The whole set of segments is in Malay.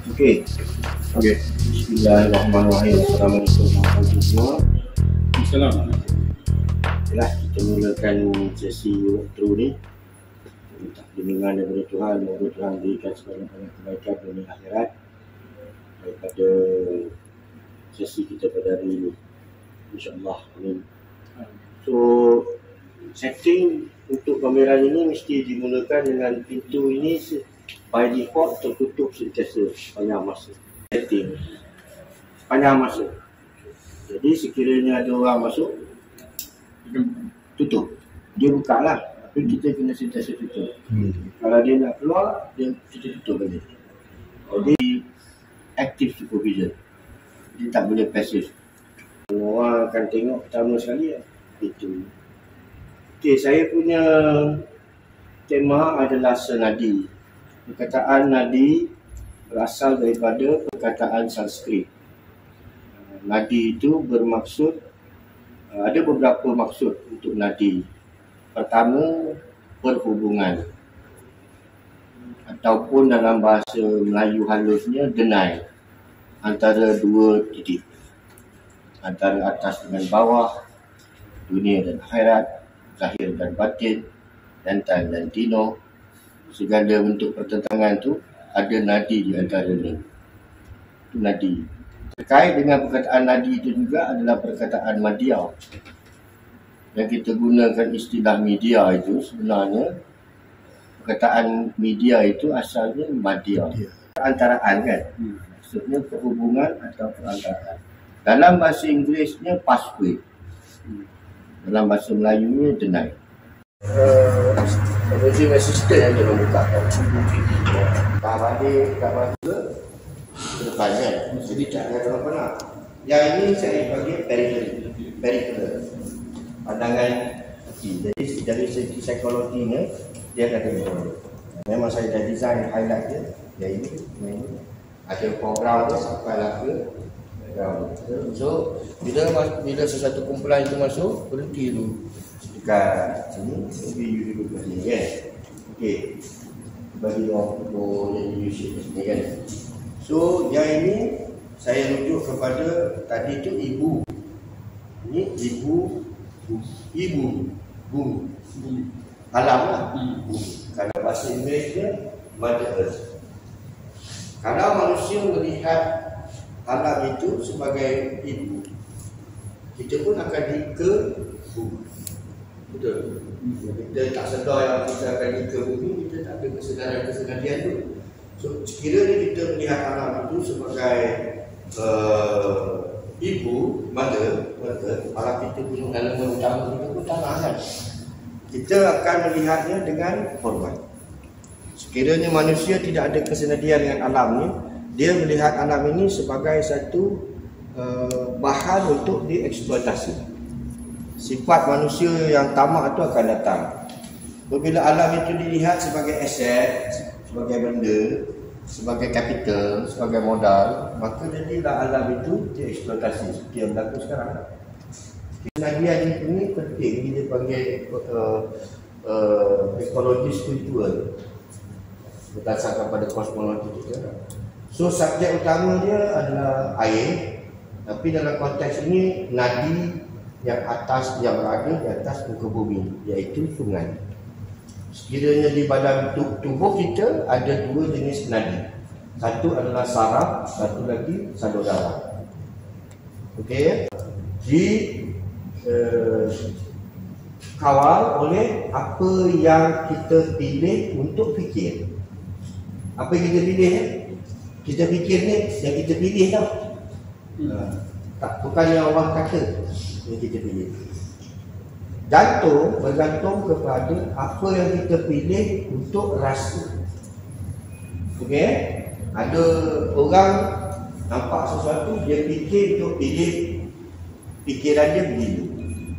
Okey. Okey. Bismillahirrahmanirrahim. Assalamualaikum warahmatullahi wabarakatuh. Assalamualaikum. Baiklah, kita mulakan sesi walkthrough ni. Minta perlindungan daripada Tuhan, semoga Tuhan berikan sebanyak-banyak kebaikan dunia akhirat daripada sesi kita pada hari ini. InsyaAllah. Amin. So, setting untuk pameran ini mesti dimulakan dengan pintu ini by default tertutup sentiasa sepanjang masa. Setting sepanjang masa. Jadi sekiranya ada orang masuk, tutup. Dia buka lah, tapi kita kena sentiasa tutup. Kalau dia nak keluar, kita tutup balik. Jadi active supervision. Dia tak boleh passive. Orang akan tengok pertama sekali lah. Itu. Okey, saya punya tema adalah senadi. Perkataan nadi berasal daripada perkataan Sanskrit. Nadi itu bermaksud, ada beberapa maksud untuk nadi. Pertama, perhubungan. Ataupun dalam bahasa Melayu halusnya, denai. Antara dua titik. Antara atas dengan bawah, dunia dan akhirat, zahir dan batin, jantan dan tino. Segala bentuk pertentangan tu ada nadi di antaranya. Itu nadi. Terkait dengan perkataan nadi itu juga adalah perkataan madya. Yang kita gunakan istilah media itu sebenarnya perkataan media itu asalnya madya. Perantaraan kan? Maksudnya perhubungan atau perantaraan. Dalam bahasa Inggerisnya pathway. Dalam bahasa Melayunya denai. Emerging assistant yang dia membuka. Tak balik tak balik ke depan kan. Jadi tak ada kenapa-kenapa. Yang ini saya panggil peripheral. Pandangan hati. Jadi dari segi psikologinya dia ada betul. Memang saya dah design highlight dia. Yang ini ada program dia sampai lah ke. So bila sesuatu kumpulan itu masuk, berhenti dulu dekat sini. Maybe you duduk kat sini kan. Okey, bagi orang yang use sini kan. So yang ini saya rujuk kepada tadi tu ibu. Ini ibu, bumi, alam lah. Kalau bahasa Inggerisnya Mother Earth. Kalau manusia melihat alam itu sebagai ibu, kita pun akan ke bumi. Betul. Kita tak sedar yang kita akan ke bumi, kita tak ada kesedaran tu. So sekiranya kita melihat alam itu sebagai ibu, mother, alam kita punya elemen utama kita pun tanah kan. Kita akan melihatnya dengan hormat. Sekiranya manusia tidak ada kesenadian dengan alam ni, dia melihat alam ini sebagai satu bahan untuk dieksploitasi. Sifat manusia yang tamak itu akan datang. Apabila alam itu dilihat sebagai aset, sebagai benda, sebagai capital, sebagai modal, maka jadilah alam itu dieksploitasi seperti yang berlaku sekarang. Kesenadian ini penting, dia panggil ekologi spiritual berdasarkan pada kosmologi kita. So subjek utama dia adalah air, tapi dalam konteks ini nadi yang atas, yang berada di atas muka bumi, iaitu sungai. Sekiranya di badan tubuh kita ada dua jenis nadi. Satu adalah saraf, satu lagi salur darah. Okey, kawal oleh apa yang kita pilih untuk fikir. Apa yang kita pilih kita fikir ni yang kita pilih tau. Tak, bukan yang orang kata yang kita pilih. Bergantung kepada apa yang kita pilih untuk rasa. Okey, ada orang nampak sesuatu, dia fikir untuk pilih fikiran dia begini,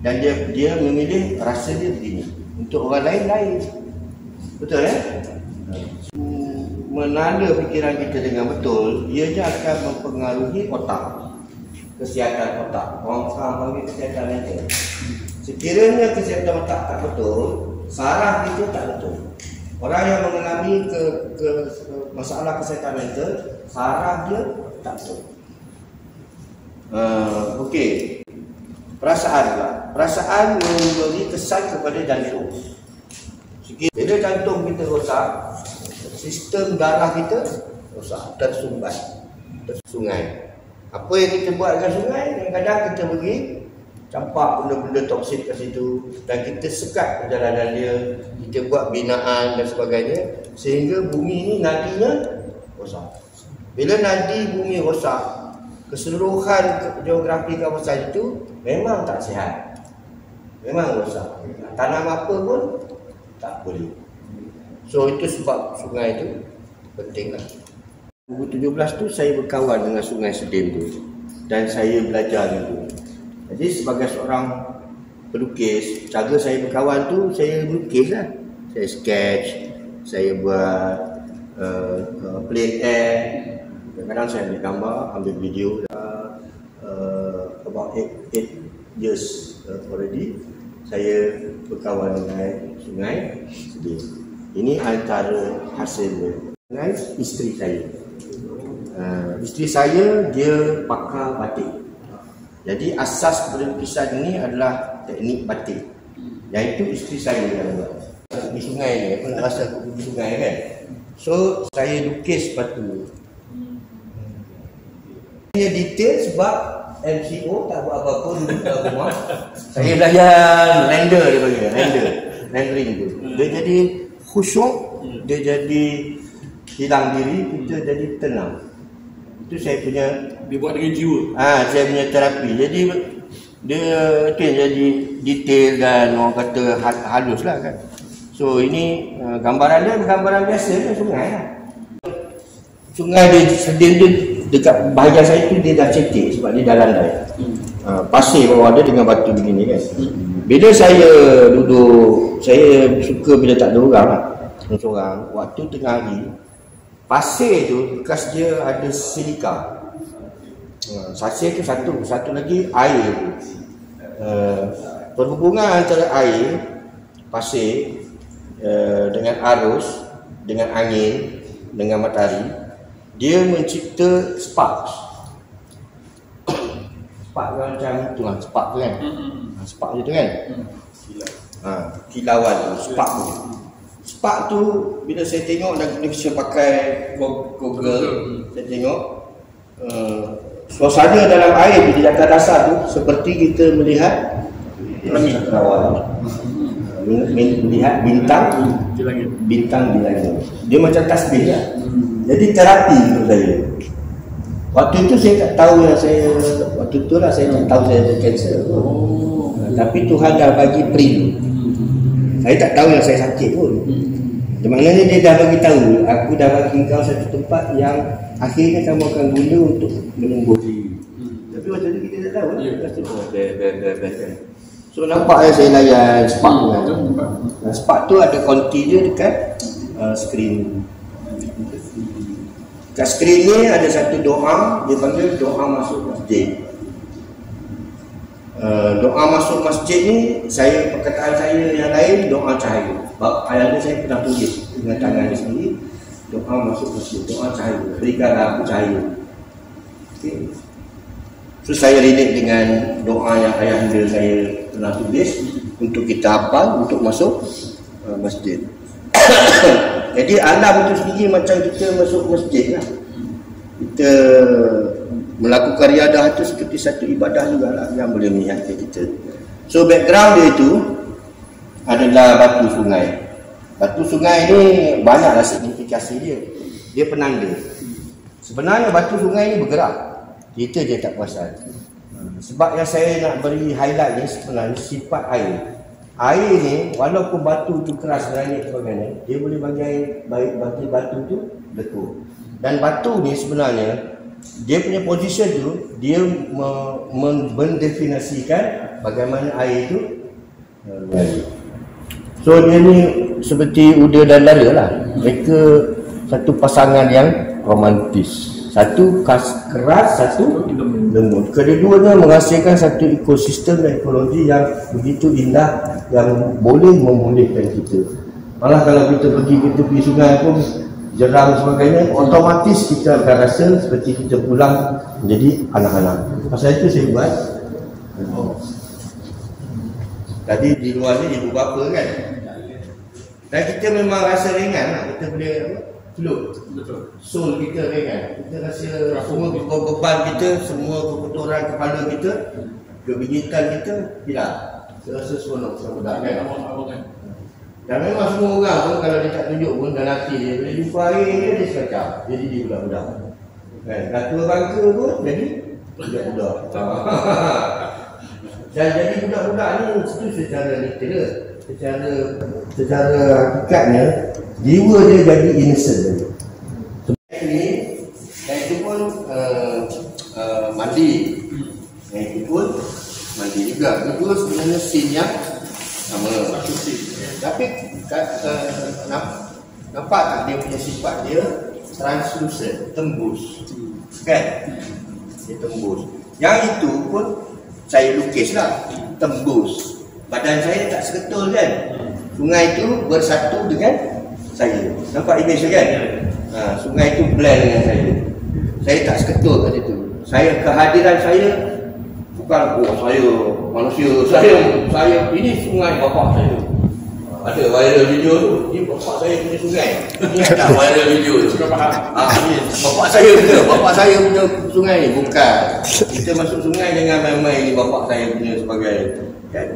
dan dia memilih rasa dia begini. Untuk orang lain. Betul menala fikiran kita dengan betul, ianya akan mempengaruhi otak, kesihatan otak. Orang sekarang panggil kesihatan mental. Sekiranya kesihatan otak tak betul, saraf itu tak betul. Orang yang mengalami masalah kesihatan mental, saraf dia tak betul. Okey. Perasaan pula. Perasaan memberi kesan kepada jantung. Bila jantung kita rosak, sistem darah kita rosak, tersumbat, tersungai. Apa yang kita buat dengan sungai, kadang-kadang kita pergi campak benda-benda toksik kat situ dan kita sekat perjalanan dia, kita buat binaan dan sebagainya sehingga bumi ni nadinya rosak. Bila nadi bumi rosak, keseluruhan geografi kawasan itu memang tak sihat, memang rosak. Tanam apa pun tak boleh. So itu sebab sungai itu pentinglah. 2017 tu saya berkawan dengan Sungai Sedim tu dan saya belajar dulu. Jadi sebagai seorang pelukis, cara saya berkawan tu saya melukis lah. Saya sketch, saya buat plein air. Kadang-kadang saya ambil gambar, ambil video. About 8 years already saya berkawan dengan Sungai Sedim. Ini antara hasil dengan isteri saya. Isteri saya dia pakar batik. Jadi asas kepada lukisan ini adalah teknik batik. Iaitu isteri saya yang buat. Di sungai ni, aku nak rasa aku pergi sungai kan. So saya lukis batu. Dia detail sebab MCO tak buat apa-apa duduk dalam rumah. Saya belajar render dia panggil, rendering tu. Dia jadi khusyuk, dia jadi hilang diri, kita jadi tenang. Itu saya punya, dia buat dengan jiwa. Saya punya terapi. Jadi dia itu yang jadi detail dan orang kata halus lah kan. So ini gambaran dia gambaran biasa kan, sungai lah. Sungai dia Sedim dia dekat bahagian saya tu dia dah cetek sebab dia dah landai. Pasir bawah dia dengan batu begini kan. Bila saya duduk, saya suka bila tak ada orang lah. Seorang waktu tengah hari, pasir tu bekas dia ada silika. Pasir tu satu lagi air. Perhubungan antara air, pasir dengan arus, dengan angin, dengan matahari, dia mencipta sparks. Spark macam tu lah, spark tu kan. Spark je tu kan. Kilauan tu, spark tu. Spark tu bila saya tengok dan saya pakai Google, saya tengok suasana dalam air di atas dasar tu seperti kita melihat melihat bintang di langit. Dia macam tasbih lah. Jadi terapi untuk saya. Waktu itu saya tak tahu yang saya, waktu tu lah saya tak tahu saya ada kanser. Tapi Tuhan dah bagi print. Saya tak tahu yang saya sakit pun. Maknanya dia dah bagi tahu, aku dah bagi kau satu tempat yang akhirnya kamu akan guna untuk menumbuh diri. Tapi waktu tu kita tak tahu lah. So nampaknya saya layan spark kan. Spark tu ada konti dia dekat skrin. Kat skrin ni ada satu doa, dia panggil doa masuk masjid. Doa masuk masjid ni, perkataan saya yang lain doa cahaya. Sebab ayat ni saya pernah tulis dengan tangan dia sendiri. Doa masuk masjid, doa cahaya. Berikanlah aku cahaya. Okay. So saya relate dengan doa yang ayahanda saya pernah tulis untuk kita hafal untuk masuk masjid. Jadi alam itu sendiri macam kita masuk masjid lah. Kita melakukan riadah itu seperti satu ibadah juga lah yang boleh menyihatkan kita. So background dia itu adalah batu sungai. Batu sungai ni banyaklah signifikasi dia. Dia penanda. Sebenarnya batu sungai ni bergerak, kita je tak perasan. Sebab yang saya nak beri highlight ni sebenarnya sifat air. Air ni walaupun batu tu keras granit sebagainya, dia boleh bagi batu tu letup. Dan batu ni sebenarnya dia punya position tu dia mendefinisikan bagaimana air itu mengalir. So dia ni seperti Uda dan Dara lah. Mereka satu pasangan yang romantis. Satu keras, satu lembut. Kedua-duanya menghasilkan satu ekosistem dan ekologi yang begitu indah yang boleh memulihkan kita. Malah kalau kita pergi sungai pun jeram sebagainya, otomatis kita akan rasa seperti kita pulang menjadi anak-anak. Pasal itu saya buat. Tadi di luar ni ibu bapa kan. Dan kita memang rasa ringan lah. Kita boleh float. Betul. Soul kita ringan. Kita rasa semua beban kita, semua kekotoran kepala kita, kebijitan kita hilang. Saya rasa seronok budak kan. Dan memang semua orang pun kalau dia tak tunjuk pun dalam hati dia, bila jumpa air dia sekejap. Jadi dia budak-budak. Kan? Tua bangsa pun jadi budak-budak. Dan jadi budak-budak ni itu secara literal, secara hakikatnya jiwa dia jadi innocent. Sebab ini saya itu pun mandi. Saya itu pun mandi juga. Kedua sebenarnya scene yang sama. Tapi nampak tak dia punya sifat dia translucent, tembus. Kan? Dia tembus. Yang itu pun saya lukislah, tembus. Badan saya tak seketul kan. Sungai itu bersatu dengan saya. Nampak image kan? Sungai itu blend dengan saya. Saya tak seketul kat situ. Kehadiran saya bukan saya manusia, saya ini sungai bapak saya. Ada viral video tu, ini bapak saya punya sungai. Ingat tak viral video tu? Ini bapak saya punya sungai ni. Bukan. Kita masuk sungai jangan main-main ni bapak saya punya sebagai kan.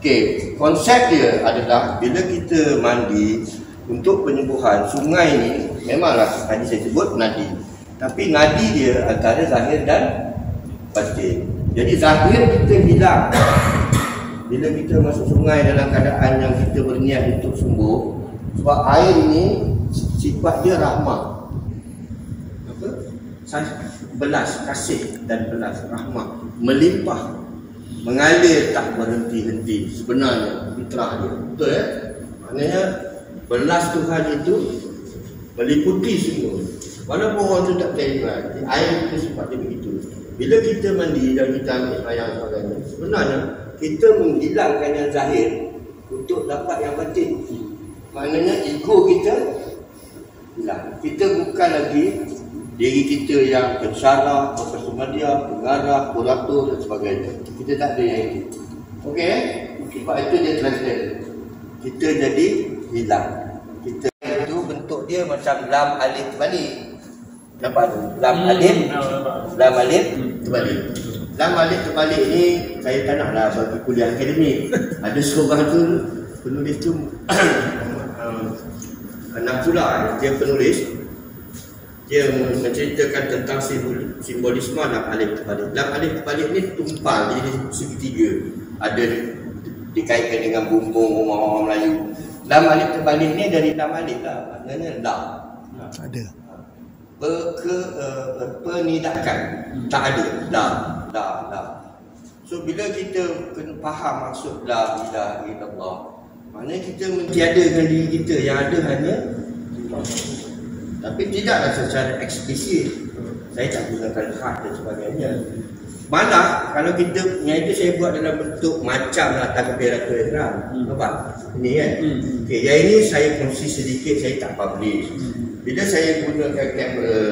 Okey, konsep dia adalah bila kita mandi untuk penyembuhan sungai ni, memanglah tadi saya sebut nadi. Tapi nadi dia antara zahir dan batin. Jadi zahir kita hilang bila kita masuk sungai dalam keadaan yang kita berniat untuk sembuh. Sebab air ini sifat dia rahmah. Apa? Belas kasih dan belas rahmah, melimpah, mengalir tak berhenti-henti. Sebenarnya fitrah dia. Betul ya? Maknanya belas Tuhan itu meliputi semua. Walaupun orang tu tak percaya, air itu sifat dia begitu. Bila kita mandi dan kita ambil sembahyang sebagainya, sebenarnya kita menghilangkan yang zahir untuk dapat yang batin. Maknanya ego kita hilang. Kita bukan lagi diri kita yang pensyarah, berpersemadia, pengarah, kurator dan sebagainya. Kita tak ada yang itu. Okey? Sebab itu dia transcend. Kita jadi hilang. Kita itu bentuk dia macam lam alif terbalik. Nampak? Lam alif terbalik. Lam alif terbalik ni saya tak naklah bagi kuliah akademik. Ada seorang tu penulis tu Nakula, dia penulis, dia menceritakan tentang simbolisme lam alif terbalik. Lam alif terbalik ni tumpal jadi segitiga. Ada dikaitkan dengan bumbung rumah-rumah Melayu. Lam alif terbalik ni dari lam alif lah. Maknanya lam. Ada. Penidakan. Tak ada. Lam. So bila kita kena faham maksud la ilaha illallah, maknanya kita mentiadakan diri kita, yang ada hanya Allah. Tapi tidaklah secara eksplisit. Saya tak gunakan hak dan sebagainya. Malah kalau kita, yang itu saya buat dalam bentuk macam lah takbiratul ihram. Nampak? Ini kan? Okey, yang ini saya kongsi sedikit, saya tak publish. Bila saya gunakan kamera,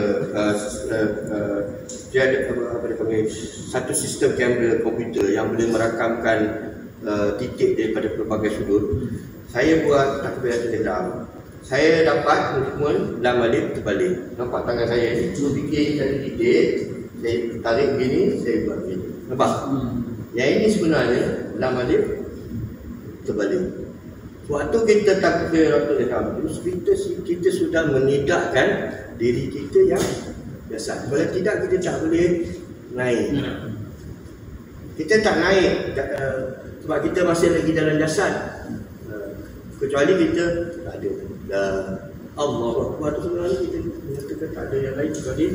dia ada apa dia panggil, satu sistem kamera komputer yang boleh merakamkan titik daripada pelbagai sudut. Saya buat takbiratul ihram. Saya dapat hukuman lam alif terbalik. Nampak tangan saya ni, cuma fikir satu titik, saya tarik begini, saya buat begini. Nampak? Yang ini sebenarnya lam alif terbalik. Waktu kita takbiratul ihram itu, kita sudah menidakkan diri kita yang biasa. Kalau tidak, kita tak boleh naik. Kita tak naik sebab kita masih lagi dalam jasad. Kecuali kita tak ada Allah Akbar tu, sebenarnya kita mengatakan tak ada yang lain kecuali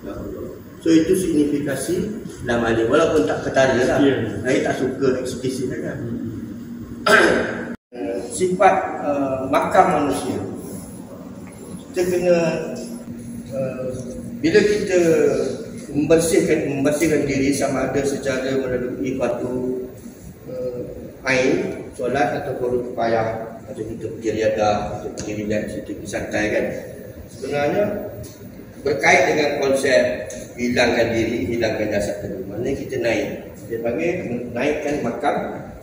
Allah. So itu signifikasi lam alif. Walaupun tak ketara lah, saya tak suka eksplisit kan. Sifat makam manusia, kita kena bila kita membersihkan diri, sama ada secara melalui batu ain, solat atau kifayah Macam kita pergi riadah, kita pergi relax, kita pergi santai kan. Sebenarnya berkait dengan konsep hilangkan diri, hilangkan jasad tadi. Maknanya kita naik. Dia panggil naikkan makam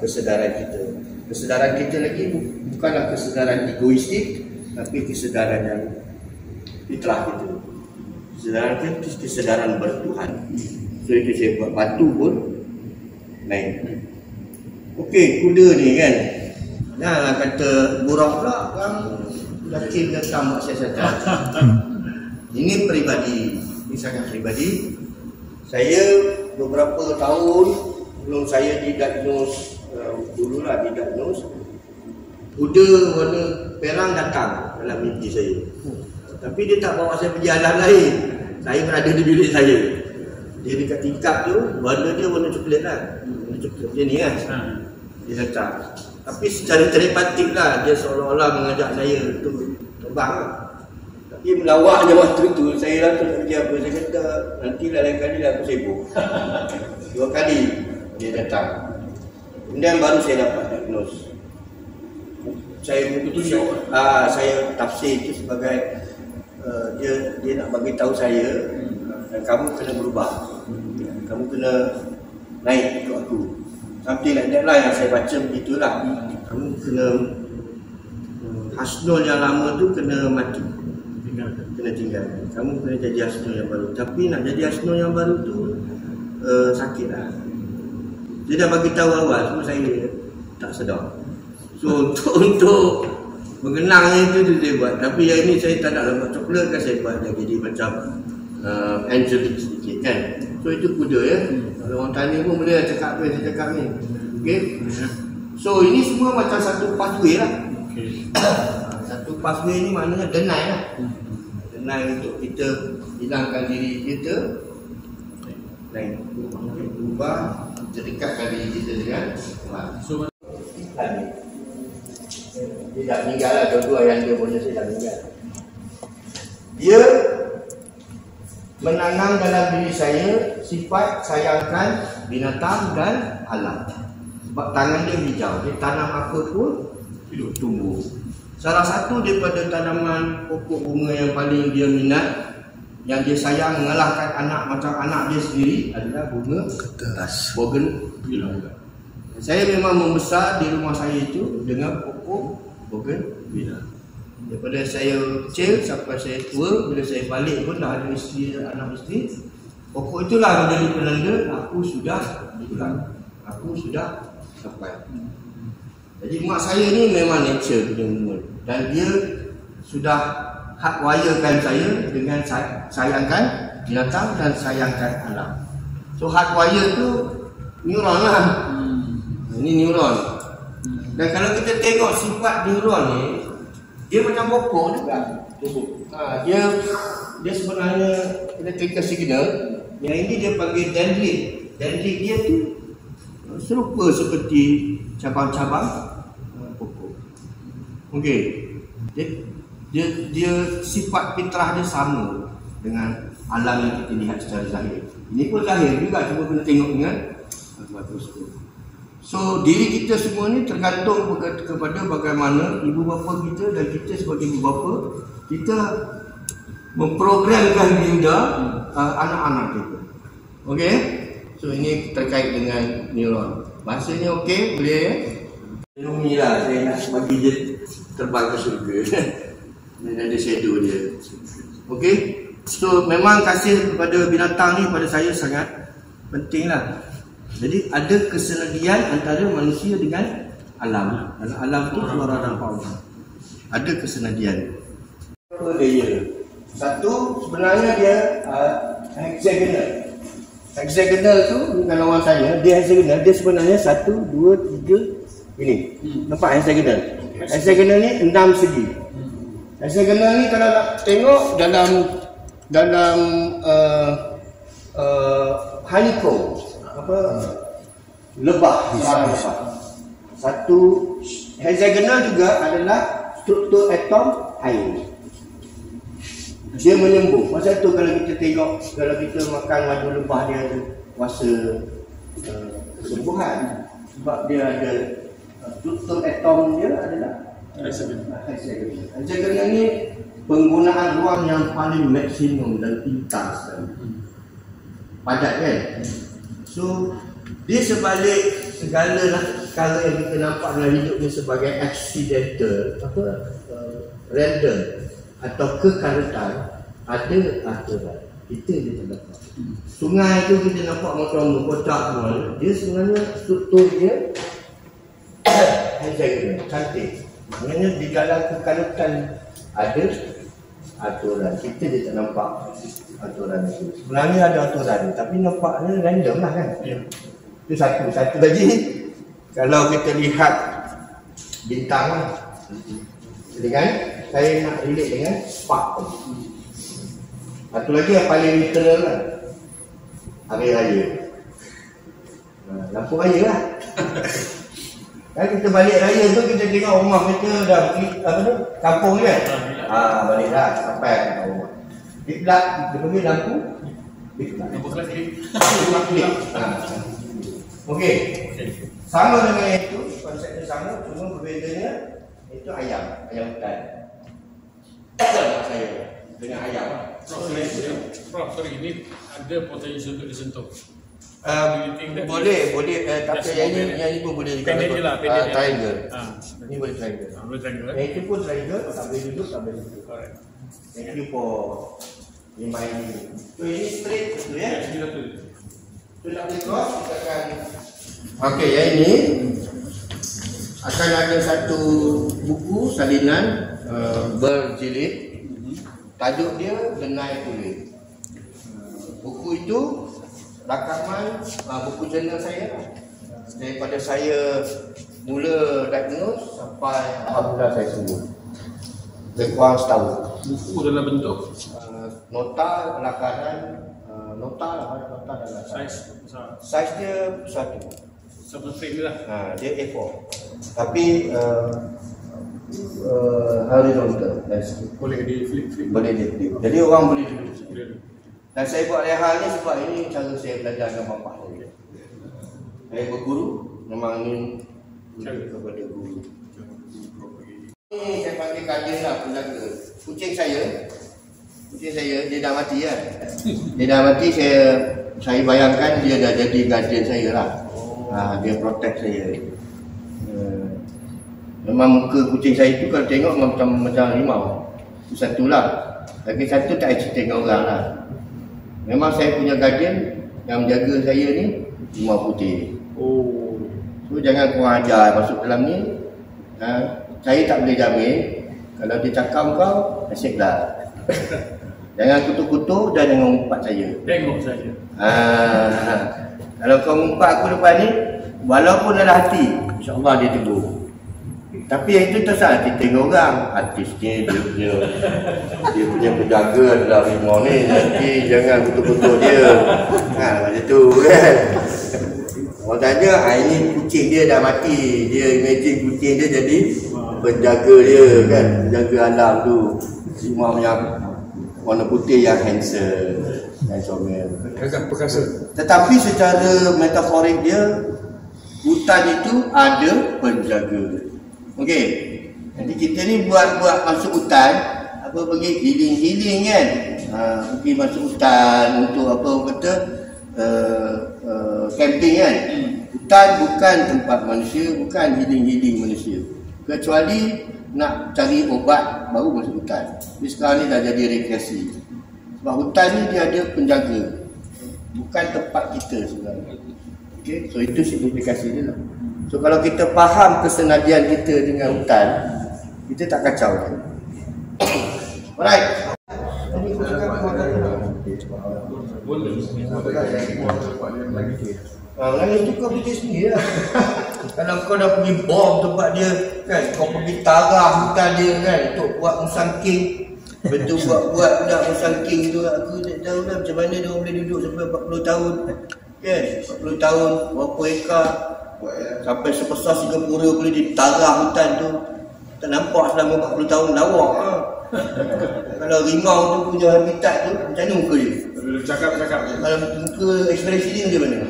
kesedaran kita. Kesedaran kita lagi bukanlah kesedaran egoistik, tapi kesedaran yang fitrah kita. Kesedaran kita kesedaran bertuhan. So itu saya buat batu pun naik. Okey, kuda ni kan. Janganlah kata burak pula orang lelaki datang buat siasatan. Ini peribadi. Ini sangat peribadi. Saya beberapa tahun belum saya didiagnose, dululah didiagnose, kuda warna perang datang dalam mimpi saya. Tapi dia tak bawa saya pergi alam lain. Saya berada di bilik saya. Dia dekat tingkap tu, warna dia warna coklat lah. Warna coklat macam ni kan. Dia datang. Tapi secara telepatik lah, dia seolah-olah mengajak saya untuk terbang lah. Tapi melawak je waktu tu, saya langsung tak kerja apa. Saya kata, nantilah lain kali lah aku sibuk. 2 kali dia datang. Kemudian baru saya dapat diagnose. Saya putuskan, saya tafsir itu sebagai dia nak bagi tahu saya, kamu kena berubah. Kamu kena naik ikut aku. Something like that lah yang saya baca begitulah. Kamu kena hasnul yang lama tu kena mati, kena tinggal. Kamu kena jadi hasnul yang baru. Tapi nak jadi hasnul yang baru tu sakit lah. Dia dah bagi tahu awal, semua saya tak sedar. So untuk mengenang itu dia buat. Tapi yang ini saya tak nak buat coklat kan, saya buat jadi macam angelic sedikit kan. So itu kuda ya. Kalau orang tanya pun boleh cakap apa yang saya cakap ni. Okay. So ini semua macam satu pathway lah. Satu pathway ni maknanya deny lah. Deny untuk kita hilangkan diri kita. Dan ubah, kita dekatkan diri kita dengan Tuhan. Dia dah meninggal lah, dua-dua yang dia punya saya dah meninggal. Dia menanam dalam diri saya sifat sayangkan binatang dan alam. Sebab tangan dia hijau, dia tanam apa pun hidup tumbuh. Salah satu daripada tanaman pokok bunga yang paling dia minat, yang dia sayang mengalahkan anak macam anak dia sendiri adalah bunga kertas, bougainvillea. Saya memang membesar di rumah saya itu dengan pokok bougainvillea. Daripada saya kecil sampai saya tua, bila saya balik pun dah ada isteri dan anak isteri, pokok itulah menjadi penanda aku sudah pulang, aku sudah sampai. Jadi mak saya ni memang nature punya bunga, dan dia sudah hardwirekan saya dengan sayangkan binatang dan sayangkan alam. So hardwire tu neuron lah. Ini neuron. Dan kalau kita tengok sifat neuron ni, dia macam pokok juga. Dia sebenarnya electrical signal. Yang ini dia panggil dendrit. Dendrit dia tu serupa seperti cabang-cabang pokok. Okey. Dia sifat fitrah dia sama dengan alam yang kita lihat secara zahir. Ini pun zahir juga, cuma kena tengok dengan mikroskop. So diri kita semua ni tergantung kepada bagaimana ibu bapa kita dan kita sebagai ibu bapa kita memprogramkan minda anak-anak kita. Okey? So ini terkait dengan neuron. Bahasanya okey, boleh ya? Teknologi lah, saya nak bagi dia terbang ke surga. Dan ada shadow dia. Okey? So memang kasih kepada binatang ni pada saya sangat penting lah. Jadi ada kesenadian antara manusia dengan alam. Dan alam tu suara dan fauna. Ada kesenadian. Layer. Satu sebenarnya dia hexagonal. Hexagonal tu bukan lawan saya. Dia hexagonal. Dia sebenarnya 1, 2, 3 ini. Nampak hexagonal? Hexagonal ni 6 segi. Hexagonal ni kalau nak tengok dalam honeycomb, apa, lebah. Satu hexagonal juga adalah struktur atom air. Dia menyembuh. Masa tu kalau kita tengok, kalau kita makan madu lebah, dia ada kuasa kesembuhan. Sebab dia ada struktur atom dia adalah High second ni penggunaan ruang yang paling maksimum dan pintar sekali. Padat kan? So dia sebalik segala perkara yang kita nampak dalam hidup ni sebagai accidental, random atau kekaretan, ada aturan. Kita je tak dapat. Sungai tu kita nampak macam kotak semua, dia sebenarnya struktur dia cantik. Sebenarnya di dalam kekaretan ada aturan. Kita je tak nampak aturan itu. Sebenarnya ada aturan, tapi nampaknya random lah kan. Itu satu lagi, kalau kita lihat bintang lah, dengan saya nak relate dengan spark. Satu lagi yang paling literal lah, hari raya, lampu raya lah. Kan kita balik raya tu kita tengok rumah kita dah kampung kan, balik dah sampai rumah. Dia panggil lampu klip. Okey. Sama dengan itu, konsepnya sama, cuma berbezanya itu ayam hutan. Saya dengan ayam. Prof, sorry, ini ada potensi untuk disentuh. Boleh, tapi yang ini pun boleh pendek je lah, triangle. Ini boleh triangle. Boleh triangle. Yang itu pun triangle, tak boleh duduk, tak boleh duduk. Thank you for reminding me. So ini straight betul ya? So tak boleh cross, kita akan. Okey, yang ini akan ada satu buku salinan berjilid. Tajuk dia Denai Kulit. Buku itu rakaman buku jurnal saya lah. Daripada saya mula diagnose sampai alhamdulillah saya sembuh. Lebih kurang setahun. Buku dalam bentuk nota belakaran, nota dalam saiz dia besar tu. Sama frame lah. Dia A4. Tapi horizontal. Boleh di flip. Boleh di flip. Jadi orang boleh duduk. Dan saya buat hal ni sebab ini cara saya belajar dengan bapak saya. Saya berguru, memang ini kepada guru. Ini saya panggil kajian lah, penjaga. Kucing saya dia dah mati kan. Dia dah mati, saya bayangkan dia dah jadi guardian saya lah. Dia protect saya. Memang muka kucing saya tu kalau tengok macam rimau. Itu satulah. Lagi satu tak cerita dengan orang lah. Memang saya punya guardian yang menjaga saya ni rimau putih. So jangan kurang ajar masuk dalam ni. Saya tak boleh jamin. Kalau dia cakap kau, nasib dah. Jangan kutuk-kutuk dan jangan umpat saya. Tengok saja. Kalau kau umpat aku depan ni, walaupun dalam hati, insya-Allah dia tegur. Tapi yang itu tersalah kita tengok orang artis ni dia punya penjaga adalah rimau ni, jadi jangan kutuk-kutuk dia. Macam tu kan. Orang tanya, ini kucing dia dah mati, dia imagine kucing dia jadi penjaga dia kan, penjaga alam tu. Rimau yang warna putih yang handsome dan comel. Agak perkasa. Tetapi secara metaforik dia, hutan itu ada penjaga. Okey. Jadi kita ni buat masuk hutan, pergi healing kan. Pergi masuk hutan untuk camping kan. Hutan bukan tempat manusia, bukan healing manusia. Kecuali nak cari obat baru masuk hutan. Tapi sekarang ni dah jadi rekreasi. Sebab hutan ni dia ada penjaga. Bukan tempat kita sebenarnya. Okey, so itu signifikasi dia lah. So kalau kita faham kesenadian kita dengan hutan, kita tak kacau kan. Alright. Lagi tu kau pergi sendiri lah. Kalau kau dah pergi bom tempat dia kan, kau pergi tarah hutan dia kan untuk buat musangking. Betul buat budak musangking tu, aku tak tahu lah macam mana dia boleh duduk sampai 40 tahun. Kan, 40 tahun, berapa ekar, sampai sebesar Singapura boleh ditarah hutan tu. Tak nampak selama 40 tahun lawak. Kalau rimau tu punya habitat tu, macam mana muka dia? Cakap. Kalau muka ekspresi dia macam mana?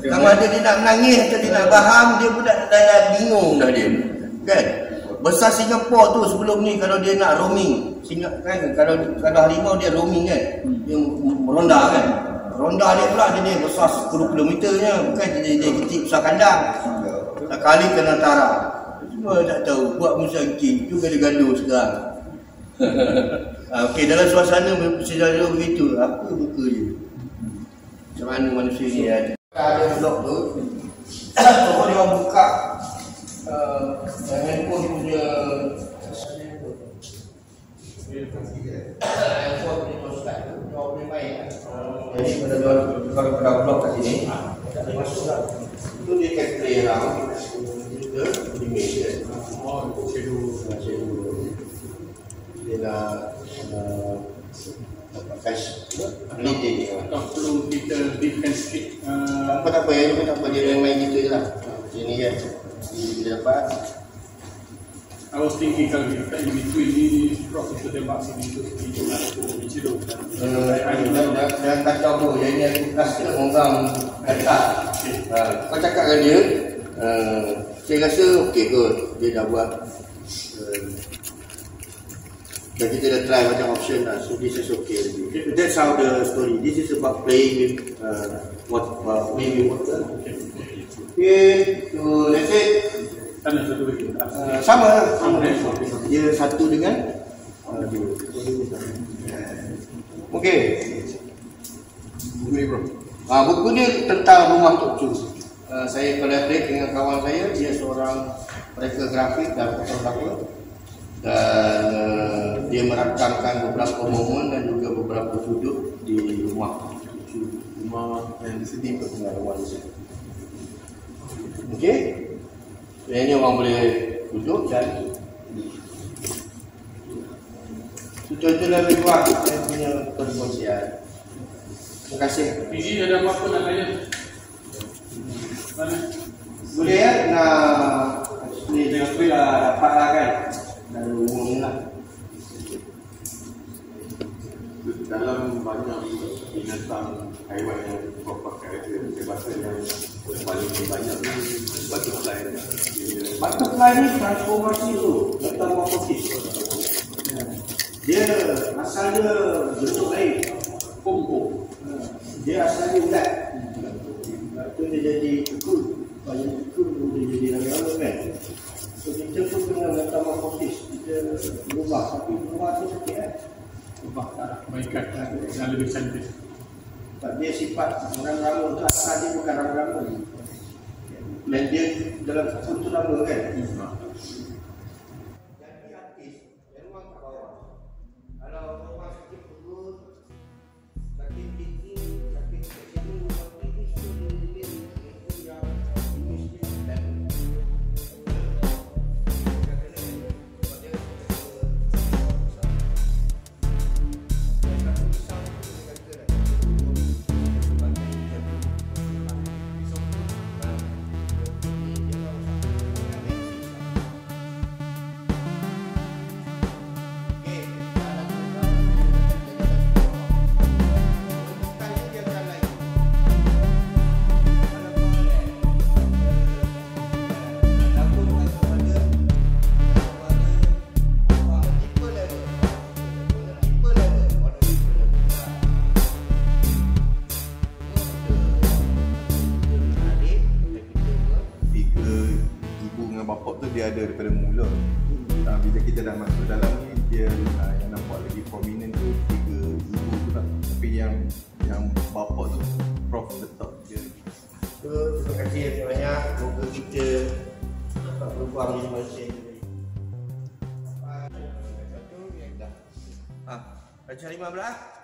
Sama ada dia nak menangis atau dia nak faham, dia pun dah bingung dah dia. Kan? Besar Singapura tu sebelum ni kalau dia nak roaming, kan kalau harimau dia roaming kan, dia meronda kan. Ronda dia pula dia besar 10 kilometernya, bukan dia kecil besar kandang. Tak kali ke antara. Cuma tak tahu buat musa kecil tu gaduh-gaduh sekarang. Okey, dalam suasana sejarah begitu, apa muka dia? Macam mana manusia ni ada blog tu. Kalau dia orang buka handphone punya handphone punya postcard tu, dia orang boleh main. Jadi kalau pada blog kat sini, tak boleh masuk lah. Itu dia can play around juga animation. Dia nak dapatkan leading. Atau perlu kita defense sikit. Tak apa, yang ni tak apa, dia main gitu je lah. Sini kan, dia dapat. I was thinking kalau kita in between ni Prof kita tembak sini tu diciluk. Jangan kacau tu, yang ni aku kasih orang kata. Kau cakap dengan dia, saya rasa okey kot, dia dah buat. Dan kita dah try macam option lah, so this is okay. That's how the story. This is about playing with playing with water. Okay, so that's it. Sama lah, dia satu dengan dua. Okey. Buku ni bro. Buku ni tentang rumah Tok Chu. Saya collaborate dengan kawan saya, dia seorang mereka grafik dan fotografer. Dan dia merakamkan beberapa momen dan juga beberapa sudut di rumah yang di sini pengalaman di sini. Okey, ini orang boleh duduk dan contoh-contoh lebih kuat saya punya perkongsian. Terima kasih. Fizi ada apa-apa nak tanya? Mana? Boleh ya? Tengok tu dah dapat lah kan. Dan umum lah. Dalam banyak binatang haiwan yang Prof pakai, saya rasa yang paling banyak ni butterfly. Butterfly ni transformasi tu, metamorphosis. Dia asalnya bentuk lain, pom-pom. Dia asalnya ulat. Lepas tu dia jadi ekor. Banyak ekor dia jadi lama-lama kan. So kita pun dengan metamorphosis, kita berubah, tapi berubah tu sikit kan. Ubah kebaikan yang lebih cantik. Sebab dia sifat rama-rama tu, asal dia bukan rama-rama. Dan dia dalam pun tu lama kan. Jadi artis, yang ruang kat bawah. Kalau orang sakit perut, sakit tinggi, sakit sini, rumah tinggi, semua dia yang mesti dan dia ada daripada mula. Bila kita dah masuk dalam ni, dia yang nampak lagi prominent tu 3 ibu tu lah. Tapi yang bapa tu Prof letak dia. Terima kasih banyak. Semoga kita dapat berubah menjadi manusia yang lebih baik. Baca 15.